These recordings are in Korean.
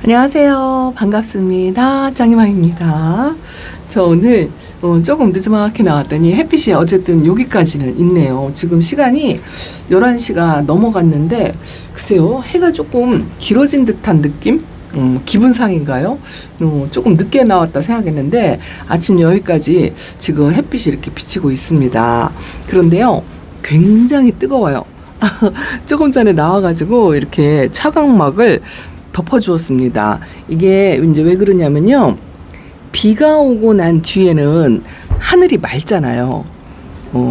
안녕하세요. 반갑습니다. 짱이마입니다. 저 오늘 조금 늦지막하게 나왔더니 햇빛이 어쨌든 여기까지는 있네요. 지금 시간이 11시가 넘어갔는데 글쎄요, 해가 조금 길어진 듯한 느낌? 기분상인가요? 조금 늦게 나왔다 생각했는데 아침 여기까지 지금 햇빛이 이렇게 비치고 있습니다. 그런데요, 굉장히 뜨거워요. 조금 전에 나와가지고 이렇게 차광막을 덮어주었습니다. 이게 이제 왜 그러냐면요, 비가 오고 난 뒤에는 하늘이 맑잖아요.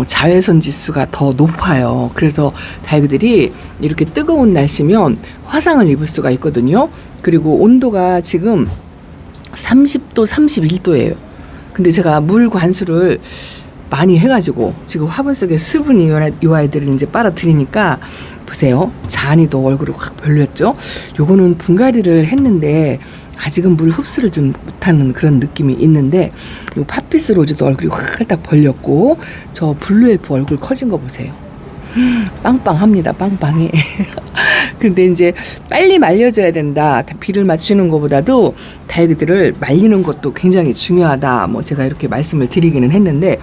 자외선 지수가 더 높아요. 그래서 다이그들이 이렇게 뜨거운 날씨면 화상을 입을 수가 있거든요. 그리고 온도가 지금 30도, 31도예요. 근데 제가 물 관수를 많이 해가지고 지금 화분 속에 수분이 이 아이들을 이제 빨아들이니까 보세요. 잔이도 얼굴이 확 별렸죠. 요거는 분갈이를 했는데 아직은 물 흡수를 좀 못하는 그런 느낌이 있는데, 요 팥피스 로즈도 얼굴이 확 벌렸고, 저 블루엘프 얼굴 커진 거 보세요. 빵빵합니다. 빵빵해. 근데 이제 빨리 말려줘야 된다. 비를 맞추는 것보다도 다이그들을 말리는 것도 굉장히 중요하다. 뭐 제가 이렇게 말씀을 드리기는 했는데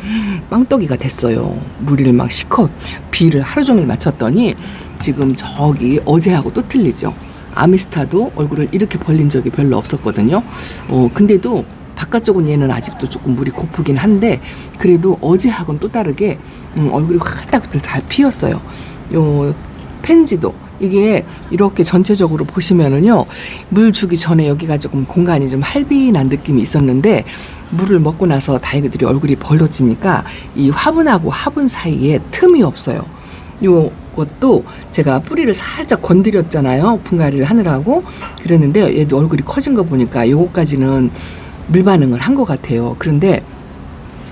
빵떡이가 됐어요. 무리를 막 시컷 비를 하루 종일 맞췄더니 지금 저기 어제하고 또 틀리죠. 아미스타도 얼굴을 이렇게 벌린 적이 별로 없었거든요. 근데도 바깥쪽은 얘는 아직도 조금 물이 고프긴 한데 그래도 어제하고는 또 다르게 얼굴이 확 잘 피었어요. 요 펜지도 이게 이렇게 전체적으로 보시면은요, 물 주기 전에 여기가 조금 공간이 좀 할빈한 느낌이 있었는데 물을 먹고 나서 다이그들이 얼굴이 벌어지니까 이 화분하고 화분 사이에 틈이 없어요. 요것도 제가 뿌리를 살짝 건드렸잖아요. 분갈이를 하느라고. 그랬는데 얘도 얼굴이 커진 거 보니까 요거까지는 물 반응을 한 것 같아요. 그런데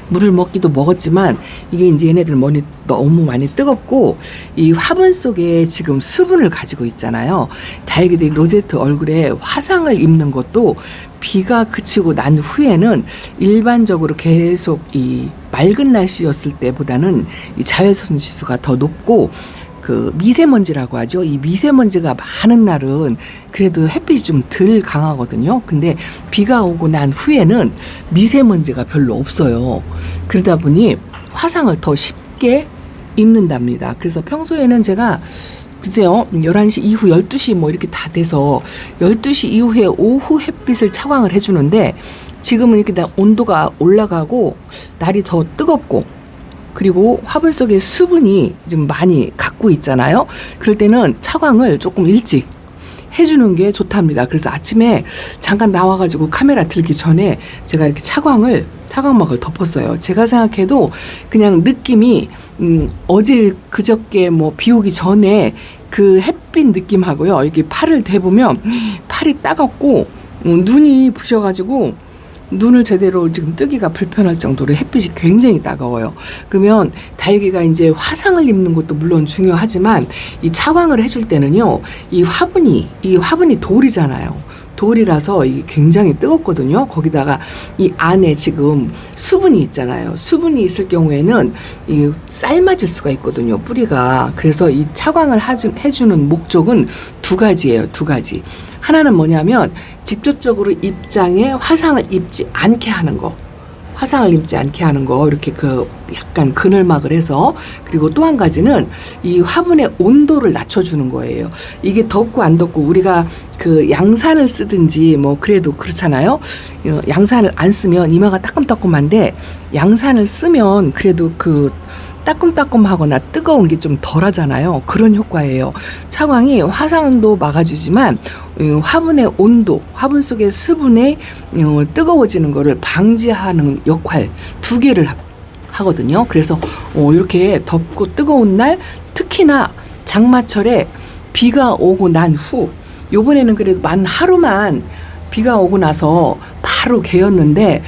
물을 먹기도 먹었지만 이게 이제 얘네들 머리 너무 많이 뜨겁고 이 화분 속에 지금 수분을 가지고 있잖아요. 다이그들이 로제트 얼굴에 화상을 입는 것도 비가 그치고 난 후에는 일반적으로 계속 이 맑은 날씨였을 때보다는 이 자외선 지수가 더 높고 그 미세먼지라고 하죠. 이 미세먼지가 많은 날은 그래도 햇빛이 좀 덜 강하거든요. 근데 비가 오고 난 후에는 미세먼지가 별로 없어요. 그러다 보니 화상을 더 쉽게 입는답니다. 그래서 평소에는 제가 글쎄요, 11시 이후 12시 뭐 이렇게 다 돼서 12시 이후에 오후 햇빛을 차광을 해주는데 지금은 이렇게 다 온도가 올라가고 날이 더 뜨겁고 그리고 화분 속에 수분이 좀 많이 갖고 있잖아요. 그럴 때는 차광을 조금 일찍 해주는 게 좋답니다. 그래서 아침에 잠깐 나와가지고 카메라 들기 전에 제가 이렇게 차광막을 덮었어요. 제가 생각해도 그냥 느낌이 어제 그저께 뭐 비 오기 전에 그 햇빛 느낌하고요. 이렇게 팔을 대보면 팔이 따갑고 눈이 부셔가지고 눈을 제대로 지금 뜨기가 불편할 정도로 햇빛이 굉장히 따가워요. 그러면 다육이가 이제 화상을 입는 것도 물론 중요하지만 이 차광을 해줄 때는요, 이 화분이 돌이잖아요. 돌이라서 이게 굉장히 뜨겁거든요. 거기다가 이 안에 지금 수분이 있잖아요. 수분이 있을 경우에는 이 삶아질 수가 있거든요, 뿌리가. 그래서 이 차광을 해주는 목적은 두 가지예요. 두 가지. 하나는 뭐냐면 직접적으로 입장에 화상을 입지 않게 하는 거. 화상을 입지 않게 하는 거, 이렇게 그 약간 그늘막을 해서. 그리고 또 한 가지는 이 화분의 온도를 낮춰주는 거예요. 이게 덥고 안 덥고 우리가 그 양산을 쓰든지 뭐 그래도 그렇잖아요. 양산을 안 쓰면 이마가 따끔따끔한데 양산을 쓰면 그래도 그 따끔따끔하거나 뜨거운 게 좀 덜하잖아요. 그런 효과예요. 차광이 화상도 막아주지만 화분의 온도, 화분 속의 수분에 뜨거워지는 거를 방지하는 역할 두 개를 하거든요. 그래서 이렇게 덥고 뜨거운 날, 특히나 장마철에 비가 오고 난 후, 요번에는 그래도 만 하루만 비가 오고 나서 바로 개었는데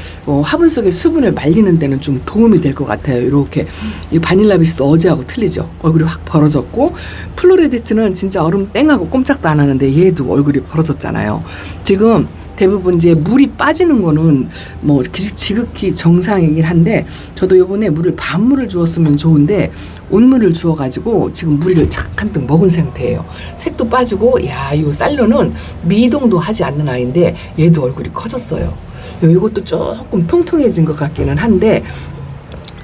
화분 속의 수분을 말리는 데는 좀 도움이 될 것 같아요. 이렇게 이 바닐라비스도 어제하고 틀리죠. 얼굴이 확 벌어졌고, 플로레디트는 진짜 얼음 땡하고 꼼짝도 안 하는데 얘도 얼굴이 벌어졌잖아요. 지금 대부분 이제 물이 빠지는 거는 뭐 지극히 정상이긴 한데 저도 요번에 물을 반물을 주었으면 좋은데 온물을 주어가지고 지금 무리를 한뜩 먹은 상태예요. 색도 빠지고 야, 이 쌀로는 미동도 하지 않는 아이인데 얘도 얼굴이 커졌어요. 이것도 조금 통통해진 것 같기는 한데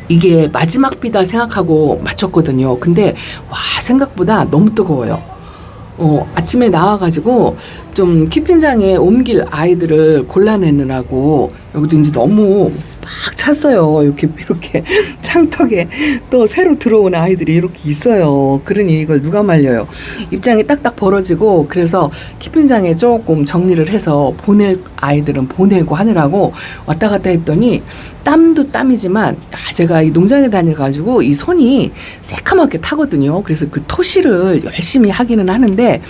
이게 마지막 비다 생각하고 맞췄거든요. 근데 와, 생각보다 너무 뜨거워요. 아침에 나와가지고 좀 키핀장에 옮길 아이들을 골라내느라고 여기도 이제 너무 막 찼어요. 이렇게 창턱에 또 새로 들어온 아이들이 이렇게 있어요. 그러니 이걸 누가 말려요. 입장이 딱딱 벌어지고 그래서 키핀장에 조금 정리를 해서 보낼 아이들은 보내고 하느라고 왔다 갔다 했더니 땀도 땀이지만 제가 이 농장에 다녀가지고 이 손이 새카맣게 타거든요. 그래서 그 토시를 열심히 하기는 하는데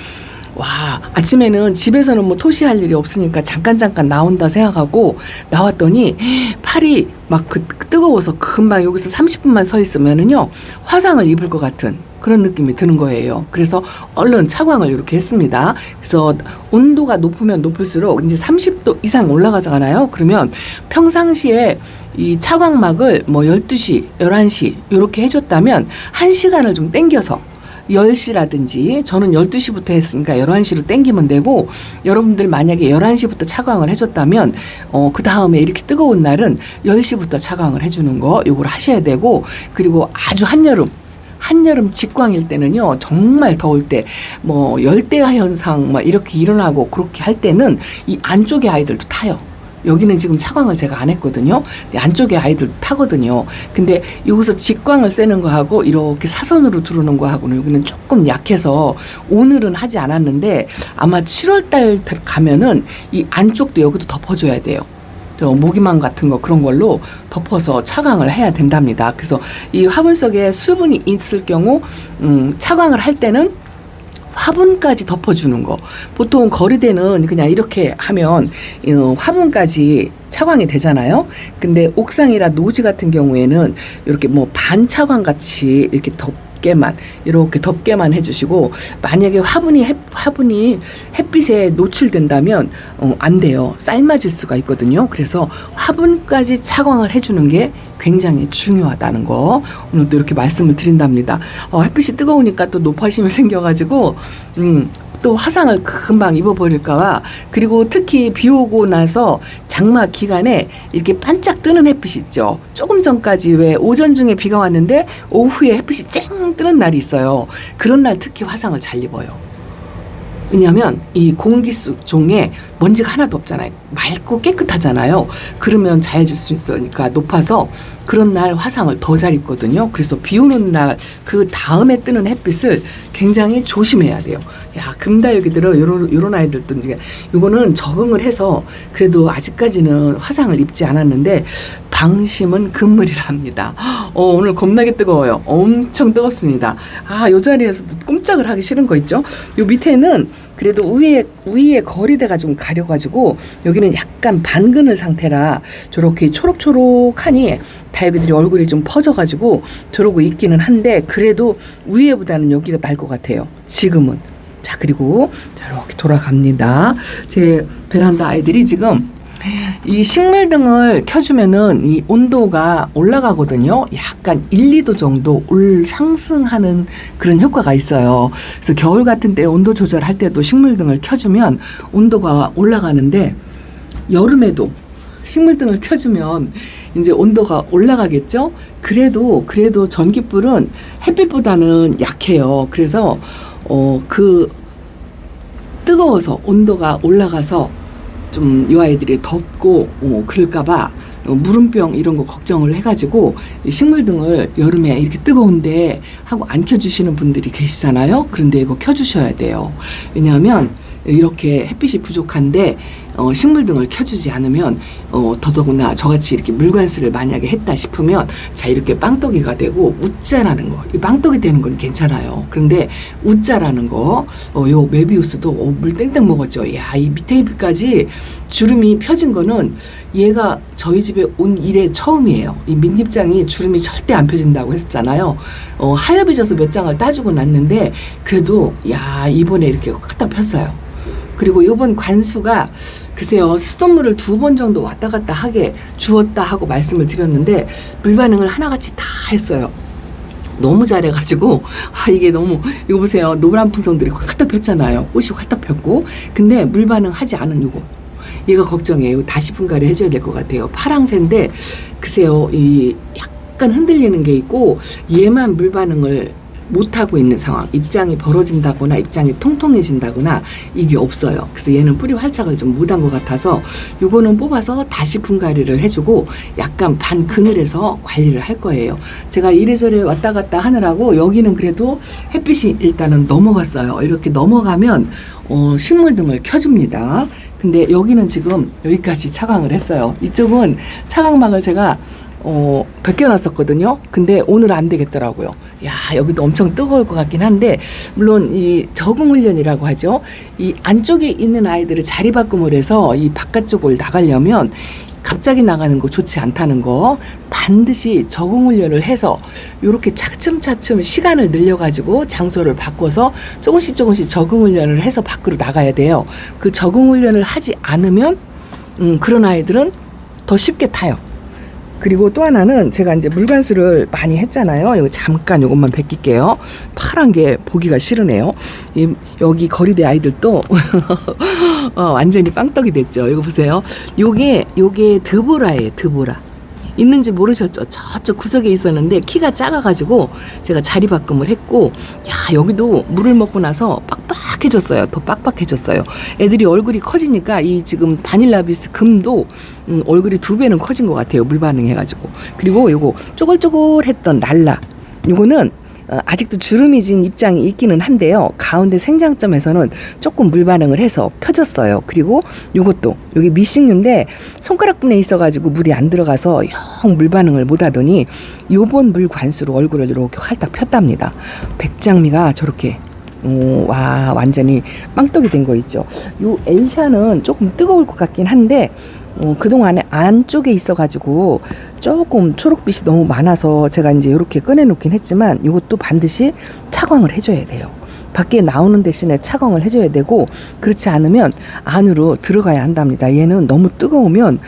와, 아침에는 집에서는 뭐 토시할 일이 없으니까 잠깐 나온다 생각하고 나왔더니 팔이 막 뜨거워서 금방 여기서 30분만 서 있으면은요 화상을 입을 것 같은 그런 느낌이 드는 거예요. 그래서 얼른 차광을 이렇게 했습니다. 그래서 온도가 높으면 높을수록 이제 30도 이상 올라가잖아요. 그러면 평상시에 이 차광막을 뭐 12시, 11시 이렇게 해줬다면 1시간을 좀 땡겨서 10시라든지 저는 12시부터 했으니까 11시로 땡기면 되고 여러분들 만약에 11시부터 차광을 해줬다면 그 다음에 이렇게 뜨거운 날은 10시부터 차광을 해주는 거 요걸 하셔야 되고 그리고 아주 한여름 직광일 때는요 정말 더울 때 뭐 열대야 현상 막 이렇게 일어나고 그렇게 할 때는 이 안쪽에 아이들도 타요. 여기는 지금 차광을 제가 안 했거든요. 안쪽에 아이들 타거든요. 근데 여기서 직광을 쐬는 거하고 이렇게 사선으로 두르는 거하고는 여기는 조금 약해서 오늘은 하지 않았는데 아마 7월달 가면은 이 안쪽도 여기도 덮어줘야 돼요. 모기망 같은 거 그런 걸로 덮어서 차광을 해야 된답니다. 그래서 이 화분 속에 수분이 있을 경우 차광을 할 때는 화분까지 덮어주는 거. 보통 거리대는 그냥 이렇게 하면 화분까지 차광이 되잖아요. 근데 옥상이라 노지 같은 경우에는 이렇게 뭐 반차광 같이 이렇게 이렇게 덮개만 해주시고 만약에 화분이 햇빛에 노출된다면 안 돼요. 삶아질 수가 있거든요. 그래서 화분까지 차광을 해주는 게 굉장히 중요하다는 거 오늘 또 이렇게 말씀을 드린답니다. 햇빛이 뜨거우니까 또 노파심이 생겨가지고 또 화상을 금방 입어버릴까봐 그리고 특히 비 오고 나서 장마 기간에 이렇게 반짝 뜨는 햇빛이 있죠. 조금 전까지 왜 오전 중에 비가 왔는데 오후에 햇빛이 쨍 뜨는 날이 있어요. 그런 날 특히 화상을 잘 입어요. 왜냐하면 이 공기종에 먼지가 하나도 없잖아요. 맑고 깨끗하잖아요. 그러면 자해질 수 있으니까 높아서 그런 날 화상을 더 잘 입거든요. 그래서 비 오는 날 그 다음에 뜨는 햇빛을 굉장히 조심해야 돼요. 야, 금다육이들은 요런 아이들도 이제 요거는 적응을 해서 그래도 아직까지는 화상을 입지 않았는데 방심은 금물이랍니다. 오늘 겁나게 뜨거워요. 엄청 뜨겁습니다. 요 자리에서도 꼼짝을 하기 싫은 거 있죠? 요 밑에는 그래도 위에 거리대가 좀 가려가지고 여기는 약간 반그늘 상태라 저렇게 초록초록하니 다육이들이 얼굴이 좀 퍼져가지고 저러고 있기는 한데 그래도 위에보다는 여기가 나을 것 같아요. 지금은. 자, 그리고 이렇게 돌아갑니다. 제 베란다 아이들이 지금 이 식물등을 켜주면은 이 온도가 올라가거든요. 약간 1, 2도 정도 상승하는 그런 효과가 있어요. 그래서 겨울 같은 때 온도 조절할 때도 식물등을 켜주면 온도가 올라가는데 여름에도 식물등을 켜주면 이제 온도가 올라가겠죠. 그래도 전기불은 햇빛보다는 약해요. 그래서 뜨거워서 온도가 올라가서 좀 이 아이들이 덥고 그럴까봐 물음병 이런 거 걱정을 해가지고 식물등을 여름에 이렇게 뜨거운데 하고 안 켜주시는 분들이 계시잖아요. 그런데 이거 켜주셔야 돼요. 왜냐하면 이렇게 햇빛이 부족한데 식물등을 켜주지 않으면 더더구나 저같이 이렇게 물관수를 만약에 했다 싶으면 자 이렇게 빵떡이가 되고 웃자라는 거, 이 빵떡이 되는 건 괜찮아요. 그런데 웃자라는 거, 요 메비우스도 물 땡땡 먹었죠. 야, 이 밑에 잎까지 주름이 펴진 거는 얘가 저희 집에 온 이래 처음이에요. 이 밑잎장이 주름이 절대 안 펴진다고 했었잖아요. 하얘비져서 몇 장을 따주고 났는데 그래도 야 이번에 이렇게 확 딱 폈어요. 그리고 요번 관수가 글쎄요, 수돗물을 2번 정도 왔다 갔다 하게 주었다 하고 말씀을 드렸는데 물 반응을 하나같이 다 했어요. 너무 잘해가지고 이게 너무, 이거 보세요, 노란 풍선들이 활짝 폈잖아요. 꽃이 활짝 폈고, 근데 물 반응하지 않은 요거, 얘가 걱정이에요. 다시 분갈이 해줘야 될 것 같아요. 파랑새인데 글쎄요, 이 약간 흔들리는 게 있고 얘만 물 반응을 못하고 있는 상황, 입장이 벌어진다거나 입장이 통통해진다거나 이게 없어요. 그래서 얘는 뿌리 활착을 좀 못한 것 같아서 요거는 뽑아서 다시 분갈이를 해주고 약간 반 그늘에서 관리를 할 거예요. 제가 이래저래 왔다 갔다 하느라고 여기는 그래도 햇빛이 일단은 넘어갔어요. 이렇게 넘어가면 식물 등을 켜줍니다. 근데 여기는 지금 여기까지 차광을 했어요. 이쪽은 차광막을 제가 벗겨놨었거든요. 근데 오늘 안 되겠더라고요. 야, 여기도 엄청 뜨거울 것 같긴 한데, 물론 이 적응 훈련이라고 하죠. 이 안쪽에 있는 아이들을 자리 바꿈을 해서 이 바깥쪽을 나가려면 갑자기 나가는 거 좋지 않다는 거, 반드시 적응 훈련을 해서 이렇게 차츰차츰 시간을 늘려가지고 장소를 바꿔서 조금씩 적응 훈련을 해서 밖으로 나가야 돼요. 그 적응 훈련을 하지 않으면 그런 아이들은 더 쉽게 타요. 그리고 또 하나는 제가 이제 물관수를 많이 했잖아요. 여기 잠깐 요것만 벗길게요. 파란 게 보기가 싫으네요. 여기 거리대 아이들도 완전히 빵떡이 됐죠. 이거 보세요. 요게 드보라예요. 드보라. 있는지 모르셨죠? 저쪽 구석에 있었는데 키가 작아가지고 제가 자리 바꿈을 했고, 야, 여기도 물을 먹고 나서 빡빡해졌어요. 더 빡빡해졌어요. 애들이 얼굴이 커지니까 이 지금 바닐라비스 금도 얼굴이 2배는 커진 것 같아요. 물 반응해가지고. 그리고 요거 쪼글쪼글했던 랄라, 요거는 아직도 주름이 진 입장이 있기는 한데요. 가운데 생장점에서는 조금 물 반응을 해서 펴졌어요. 그리고 요것도, 요게 미식류인데 손가락분에 있어가지고 물이 안 들어가서 영 물 반응을 못 하더니 요번 물 관수로 얼굴을 이렇게 활딱 폈답니다. 백장미가 저렇게 와, 완전히 빵떡이 된 거 있죠. 요 엘샤는 조금 뜨거울 것 같긴 한데 그동안에 안쪽에 있어가지고 조금 초록빛이 너무 많아서 제가 이제 이렇게 꺼내놓긴 했지만 이것도 반드시 차광을 해줘야 돼요. 밖에 나오는 대신에 차광을 해줘야 되고, 그렇지 않으면 안으로 들어가야 한답니다. 얘는 너무 뜨거우면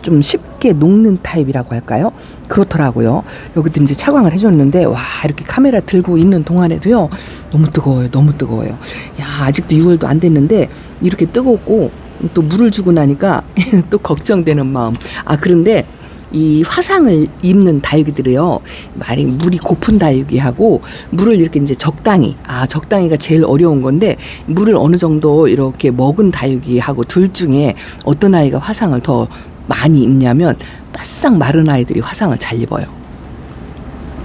좀 쉽게 녹는 타입이라고 할까요? 그렇더라고요. 여기도 이제 차광을 해줬는데, 와, 이렇게 카메라 들고 있는 동안에도요, 너무 뜨거워요. 너무 뜨거워요. 야, 아직도 6월도 안 됐는데 이렇게 뜨겁고 또 물을 주고 나니까 또 걱정되는 마음. 그런데 이 화상을 입는 다육이들이요, 많이 물이 고픈 다육이하고 물을 이렇게 이제 적당히가 제일 어려운 건데, 물을 어느 정도 이렇게 먹은 다육이하고 둘 중에 어떤 아이가 화상을 더 많이 입냐면 바싹 마른 아이들이 화상을 잘 입어요.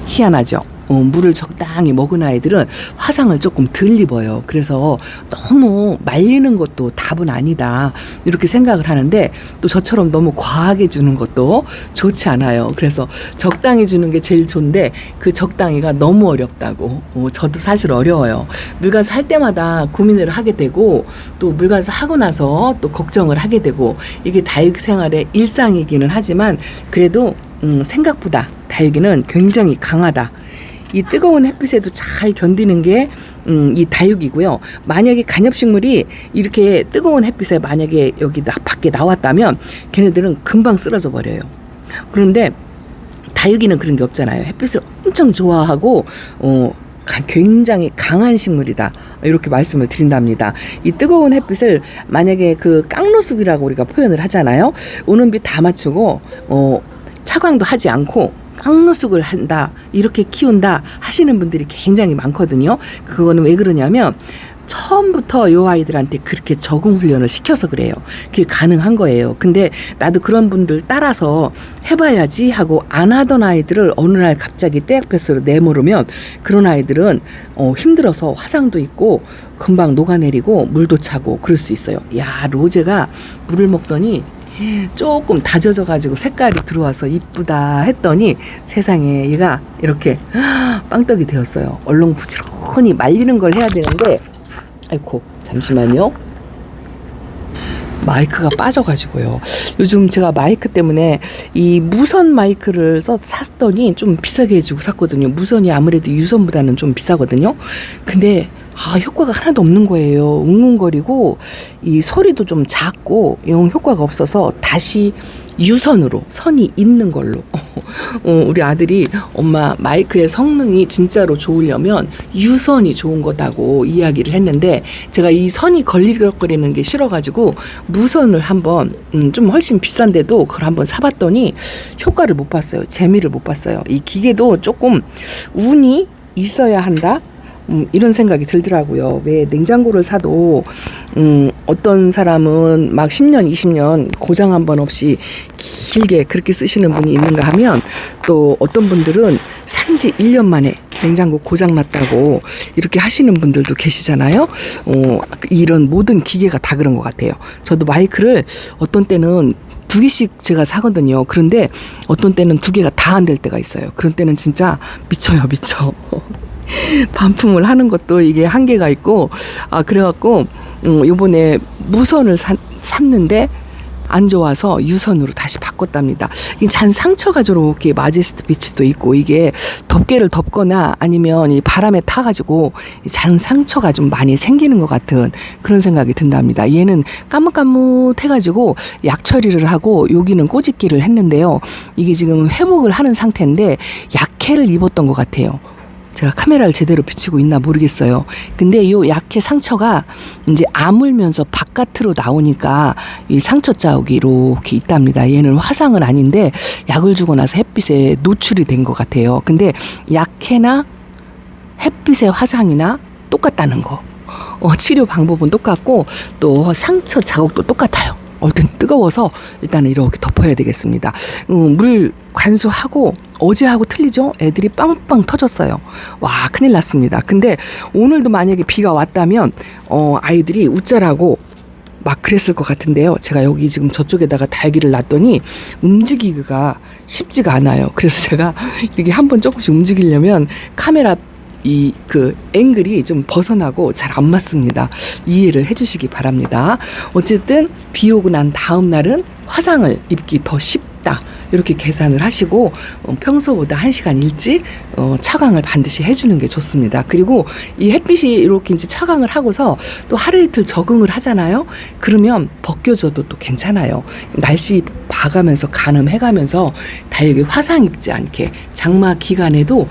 희한하죠? 물을 적당히 먹은 아이들은 화상을 조금 덜 입어요. 그래서 너무 말리는 것도 답은 아니다, 이렇게 생각을 하는데, 또 저처럼 너무 과하게 주는 것도 좋지 않아요. 그래서 적당히 주는 게 제일 좋은데 그 적당히가 너무 어렵다고. 저도 사실 어려워요. 물관수 할 때마다 고민을 하게 되고, 또 물관수 하고 나서 또 걱정을 하게 되고, 이게 다육 생활의 일상이기는 하지만 그래도 생각보다 다육이는 굉장히 강하다. 이 뜨거운 햇빛에도 잘 견디는 게 이 다육이고요. 만약에 간엽식물이 이렇게 뜨거운 햇빛에 만약에 여기 밖에 나왔다면 걔네들은 금방 쓰러져 버려요. 그런데 다육이는 그런 게 없잖아요. 햇빛을 엄청 좋아하고 굉장히 강한 식물이다, 이렇게 말씀을 드린답니다. 이 뜨거운 햇빛을 만약에 그 깡로숲이라고 우리가 표현을 하잖아요. 오는 빛 다 맞추고 차광도 하지 않고 깡노숙을 한다, 이렇게 키운다 하시는 분들이 굉장히 많거든요. 그거는 왜 그러냐면 처음부터 요 아이들한테 그렇게 적응 훈련을 시켜서 그래요. 그게 가능한 거예요. 근데 나도 그런 분들 따라서 해봐야지 하고 안 하던 아이들을 어느 날 갑자기 떼약볕으로 내모르면 그런 아이들은 힘들어서 화상도 있고 금방 녹아내리고 물도 차고 그럴 수 있어요. 야, 로제가 물을 먹더니 조금 다져져 가지고 색깔이 들어와서 이쁘다 했더니 세상에 얘가 이렇게 빵떡이 되었어요. 얼른 부지런히 말리는 걸 해야 되는데, 아이고 잠시만요. 마이크가 빠져가지고요. 요즘 제가 마이크 때문에 이 무선 마이크를 샀더니 좀 비싸게 해주고 샀거든요. 무선이 아무래도 유선보다는 좀 비싸거든요. 근데 효과가 하나도 없는 거예요. 웅웅거리고 이 소리도 좀 작고 영 효과가 없어서 다시 유선으로 선이 있는 걸로 우리 아들이 엄마 마이크의 성능이 진짜로 좋으려면 유선이 좋은 거다고 이야기를 했는데 제가 이 선이 걸리적거리는 게 싫어가지고 무선을 한번 좀 훨씬 비싼데도 그걸 한번 사봤더니 효과를 못 봤어요. 재미를 못 봤어요. 이 기계도 조금 운이 있어야 한다. 이런 생각이 들더라고요. 왜 냉장고를 사도 어떤 사람은 막 10년, 20년 고장 한 번 없이 길게 그렇게 쓰시는 분이 있는가 하면 또 어떤 분들은 산지 1년 만에 냉장고 고장 났다고 이렇게 하시는 분들도 계시잖아요. 이런 모든 기계가 다 그런 것 같아요. 저도 마이크를 어떤 때는 2개씩 제가 사거든요. 그런데 어떤 때는 2개가 다 안 될 때가 있어요. 그런 때는 진짜 미쳐요, 미쳐. 반품을 하는 것도 이게 한계가 있고, 그래갖고, 요번에 무선을 샀는데, 안 좋아서 유선으로 다시 바꿨답니다. 잔 상처가 저렇게 마제스트 빛도 있고, 이게 덮개를 덮거나 아니면 이 바람에 타가지고 잔 상처가 좀 많이 생기는 것 같은 그런 생각이 든답니다. 얘는 까뭇까뭇해가지고 약 처리를 하고 여기는 꼬집기를 했는데요. 이게 지금 회복을 하는 상태인데 약해를 입었던 것 같아요. 제가 카메라를 제대로 비치고 있나 모르겠어요. 근데 요 약해 상처가 이제 아물면서 바깥으로 나오니까 이 상처 자국이 이렇게 있답니다. 얘는 화상은 아닌데 약을 주고 나서 햇빛에 노출이 된 것 같아요. 근데 약해나 햇빛의 화상이나 똑같다는 거. 치료 방법은 똑같고 또 상처 자국도 똑같아요. 뜨거워서 일단은 이렇게 덮어야 되겠습니다. 물 관수하고 어제하고 틀리죠? 애들이 빵빵 터졌어요. 와, 큰일 났습니다. 근데 오늘도 만약에 비가 왔다면 아이들이 웃자라고 막 그랬을 것 같은데요. 제가 여기 지금 저쪽에다가 달기를 놨더니 움직이기가 쉽지가 않아요. 그래서 제가 이게 한번 조금씩 움직이려면 카메라 그 앵글이 좀 벗어나고 잘 안 맞습니다. 이해를 해주시기 바랍니다. 어쨌든 비 오고 난 다음 날은 화상을 입기 더 쉽다. 이렇게 계산을 하시고 평소보다 1시간 일찍 차광을 반드시 해주는 게 좋습니다. 그리고 이 햇빛이 이렇게 이제 차광을 하고서 또 하루 이틀 적응을 하잖아요. 그러면 벗겨줘도 또 괜찮아요. 날씨 봐가면서 가늠해가면서 다행히 화상 입지 않게 장마 기간에도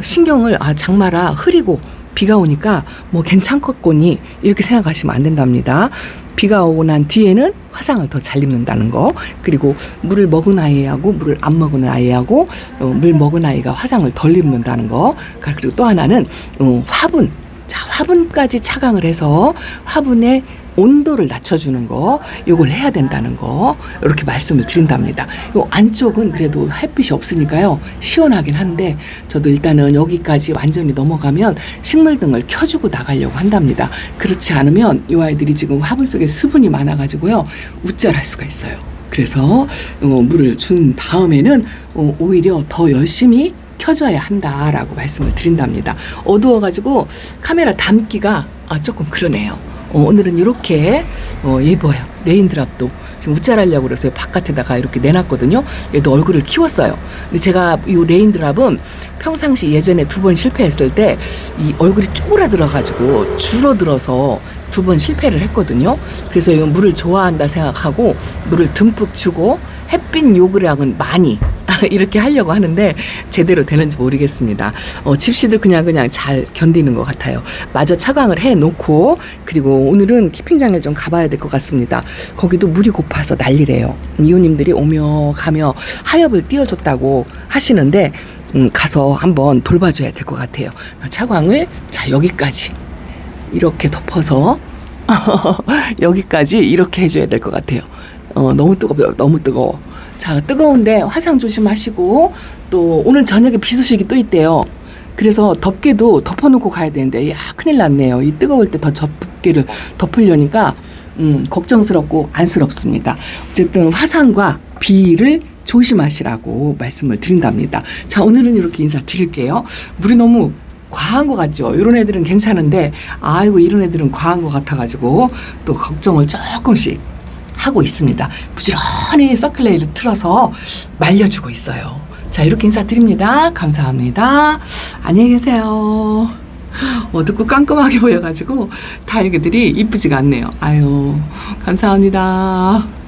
신경을 장마라 흐리고 비가 오니까 뭐 괜찮겠거니 이렇게 생각하시면 안 된답니다. 비가 오고 난 뒤에는 화상을 더 잘 입는다는 거. 그리고 물을 먹은 아이하고 물을 안 먹은 아이하고 물 먹은 아이가 화상을 덜 입는다는 거. 그리고 또 하나는 화분. 자, 화분까지 차광을 해서 화분의 온도를 낮춰주는 거, 요걸 해야 된다는 거, 이렇게 말씀을 드린답니다. 요 안쪽은 그래도 햇빛이 없으니까요, 시원하긴 한데, 저도 일단은 여기까지 완전히 넘어가면 식물등을 켜주고 나가려고 한답니다. 그렇지 않으면 이 아이들이 지금 화분 속에 수분이 많아가지고요, 우짤할 수가 있어요. 그래서 물을 준 다음에는 오히려 더 열심히 켜줘야 한다라고 말씀을 드린답니다. 어두워가지고 카메라 담기가 조금 그러네요. 오늘은 이렇게 예뻐요. 레인드랍도 지금 우짤하려고 그래서 바깥에다가 이렇게 내놨거든요. 얘도 얼굴을 키웠어요. 근데 제가 이 레인드랍은 평상시 예전에 2번 실패했을 때 이 얼굴이 쪼그라들어가지고 줄어들어서 2번 실패를 했거든요. 그래서 이건 물을 좋아한다 생각하고 물을 듬뿍 주고 햇빛 요구량은 많이 이렇게 하려고 하는데 제대로 되는지 모르겠습니다. 집시들 그냥 잘 견디는 것 같아요. 마저 차광을 해놓고 그리고 오늘은 키핑장에 좀 가봐야 될 것 같습니다. 거기도 물이 고파서 난리래요. 이웃님들이 오며 가며 하엽을 띄워줬다고 하시는데 가서 한번 돌봐줘야 될 것 같아요. 차광을 여기까지 이렇게 덮어서 여기까지 이렇게 해줘야 될 것 같아요. 너무 뜨거워. 자, 뜨거운데 화상 조심하시고 또 오늘 저녁에 비 소식이 또 있대요. 그래서 덮개도 덮어놓고 가야 되는데 큰일 났네요. 이 뜨거울 때 더 덮개를 덮으려니까 걱정스럽고 안쓰럽습니다. 어쨌든 화상과 비를 조심하시라고 말씀을 드린답니다. 자, 오늘은 이렇게 인사드릴게요. 물이 너무 과한 것 같죠? 이런 애들은 괜찮은데 아이고 이런 애들은 과한 것 같아가지고 또 걱정을 조금씩 하고 있습니다. 부지런히 서큘레이를 틀어서 말려주고 있어요. 자, 이렇게 인사드립니다. 감사합니다. 안녕히 계세요. 어둡고 깜깜하게 보여가지고 다육이들이 이쁘지가 않네요. 아유, 감사합니다.